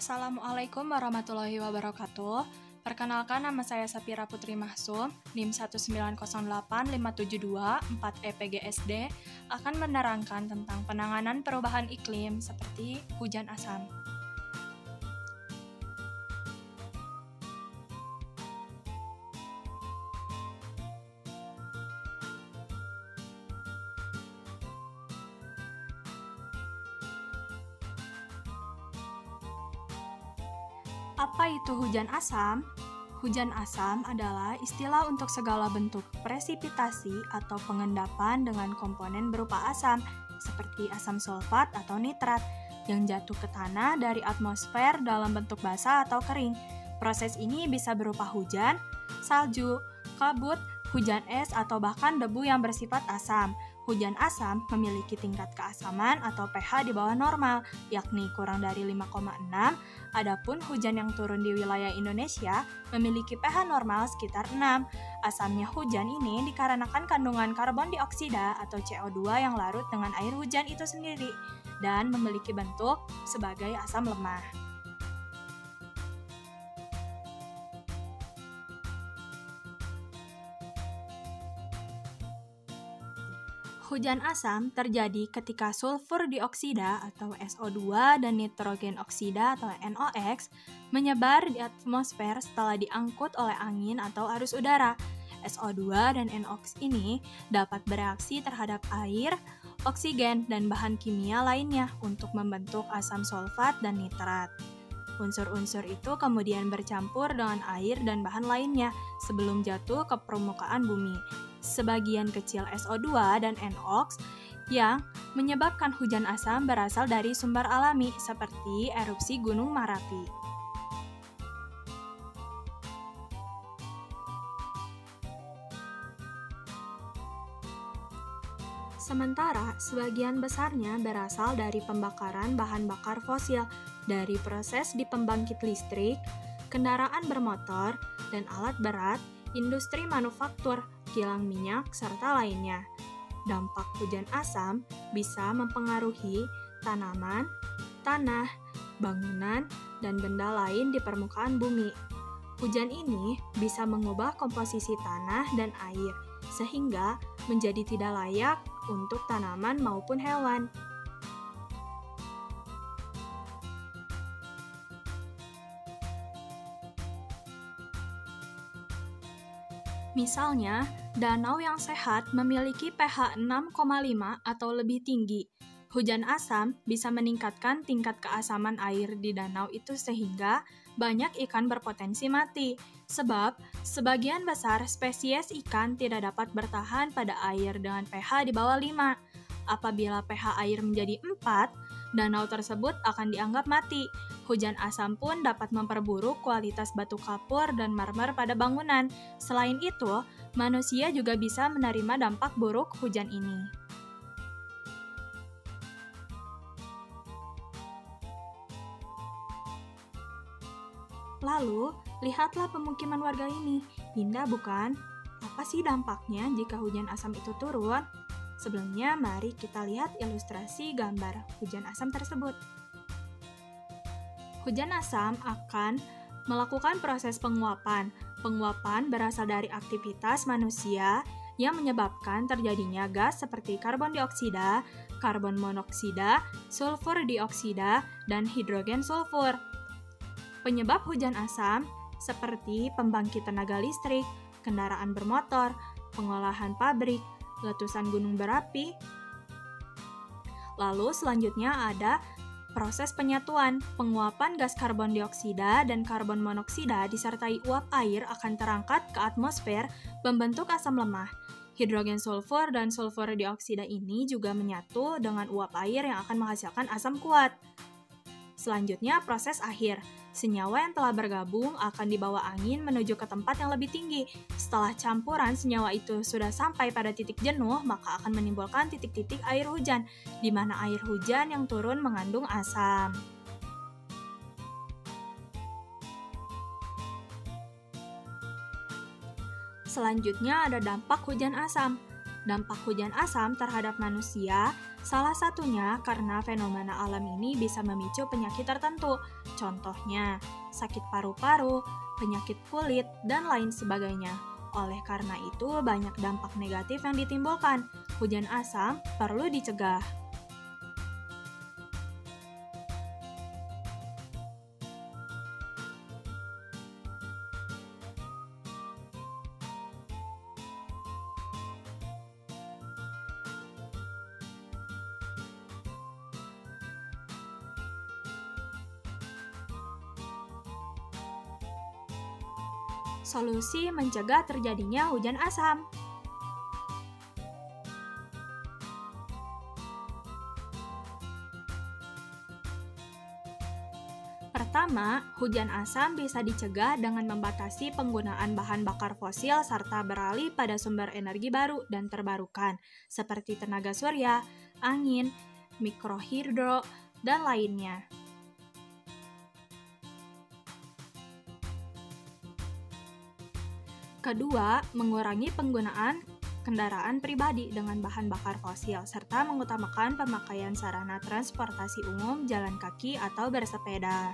Assalamualaikum warahmatullahi wabarakatuh. Perkenalkan, nama saya Sapira Putri Mahsum, NIM 1908572 4 EPGSD, akan menerangkan tentang penanganan perubahan iklim seperti hujan asam. Apa itu hujan asam? Hujan asam adalah istilah untuk segala bentuk presipitasi atau pengendapan dengan komponen berupa asam, seperti asam sulfat atau nitrat, yang jatuh ke tanah dari atmosfer dalam bentuk basah atau kering. Proses ini bisa berupa hujan, salju, kabut, hujan es, atau bahkan debu yang bersifat asam. Hujan asam memiliki tingkat keasaman atau pH di bawah normal, yakni kurang dari 5,6. Adapun hujan yang turun di wilayah Indonesia memiliki pH normal sekitar 6. Asamnya hujan ini dikarenakan kandungan karbon dioksida atau CO2 yang larut dengan air hujan itu sendiri dan memiliki bentuk sebagai asam lemah. Hujan asam terjadi ketika sulfur dioksida atau SO2 dan nitrogen oksida atau NOx menyebar di atmosfer setelah diangkut oleh angin atau arus udara. SO2 dan NOx ini dapat bereaksi terhadap air, oksigen, dan bahan kimia lainnya untuk membentuk asam sulfat dan nitrat. Unsur-unsur itu kemudian bercampur dengan air dan bahan lainnya sebelum jatuh ke permukaan bumi. Sebagian kecil SO2 dan NOx yang menyebabkan hujan asam berasal dari sumber alami seperti erupsi Gunung Merapi. Sementara sebagian besarnya berasal dari pembakaran bahan bakar fosil, dari proses di pembangkit listrik, kendaraan bermotor, dan alat berat, industri manufaktur, kilang minyak, serta lainnya. Dampak hujan asam bisa mempengaruhi tanaman, tanah, bangunan, dan benda lain di permukaan bumi. Hujan ini bisa mengubah komposisi tanah dan air, sehingga menjadi tidak layak untuk tanaman maupun hewan. Misalnya, danau yang sehat memiliki pH 6,5 atau lebih tinggi. Hujan asam bisa meningkatkan tingkat keasaman air di danau itu sehingga banyak ikan berpotensi mati, sebab sebagian besar spesies ikan tidak dapat bertahan pada air dengan pH di bawah 5. Apabila pH air menjadi 4, danau tersebut akan dianggap mati. Hujan asam pun dapat memperburuk kualitas batu kapur dan marmer pada bangunan. Selain itu, manusia juga bisa menerima dampak buruk hujan ini. Lalu, lihatlah pemukiman warga ini. Indah bukan? Apa sih dampaknya jika hujan asam itu turun? Sebelumnya, mari kita lihat ilustrasi gambar hujan asam tersebut. Hujan asam akan melakukan proses penguapan. Penguapan berasal dari aktivitas manusia yang menyebabkan terjadinya gas seperti karbon dioksida, karbon monoksida, sulfur dioksida, dan hidrogen sulfur. Penyebab hujan asam seperti pembangkit tenaga listrik, kendaraan bermotor, pengolahan pabrik, letusan gunung berapi. Lalu selanjutnya ada proses penyatuan. Penguapan gas karbon dioksida dan karbon monoksida disertai uap air akan terangkat ke atmosfer membentuk asam lemah. Hidrogen sulfur dan sulfur dioksida ini juga menyatu dengan uap air yang akan menghasilkan asam kuat. Selanjutnya proses akhir. Senyawa yang telah bergabung akan dibawa angin menuju ke tempat yang lebih tinggi. Setelah campuran senyawa itu sudah sampai pada titik jenuh, maka akan menimbulkan titik-titik air hujan, di mana air hujan yang turun mengandung asam. Selanjutnya ada dampak hujan asam. Dampak hujan asam terhadap manusia, salah satunya karena fenomena alam ini bisa memicu penyakit tertentu. Contohnya, sakit paru-paru, penyakit kulit, dan lain sebagainya. Oleh karena itu, banyak dampak negatif yang ditimbulkan. Hujan asam perlu dicegah. Solusi mencegah terjadinya hujan asam. Pertama, hujan asam bisa dicegah dengan membatasi penggunaan bahan bakar fosil serta beralih pada sumber energi baru dan terbarukan, seperti tenaga surya, angin, mikrohidro, dan lainnya. Kedua, mengurangi penggunaan kendaraan pribadi dengan bahan bakar fosil, serta mengutamakan pemakaian sarana transportasi umum, jalan kaki, atau bersepeda.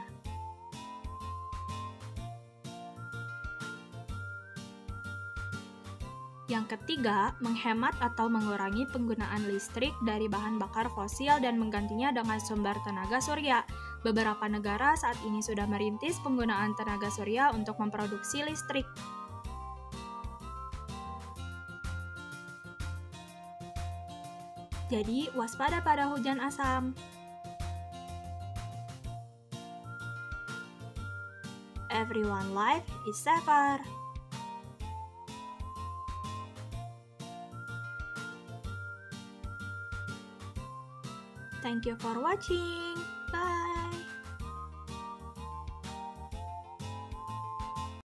Yang ketiga, menghemat atau mengurangi penggunaan listrik dari bahan bakar fosil dan menggantinya dengan sumber tenaga surya. Beberapa negara saat ini sudah merintis penggunaan tenaga surya untuk memproduksi listrik. Jadi, waspada pada hujan asam. Everyone life is safer. Thank you for watching. Bye.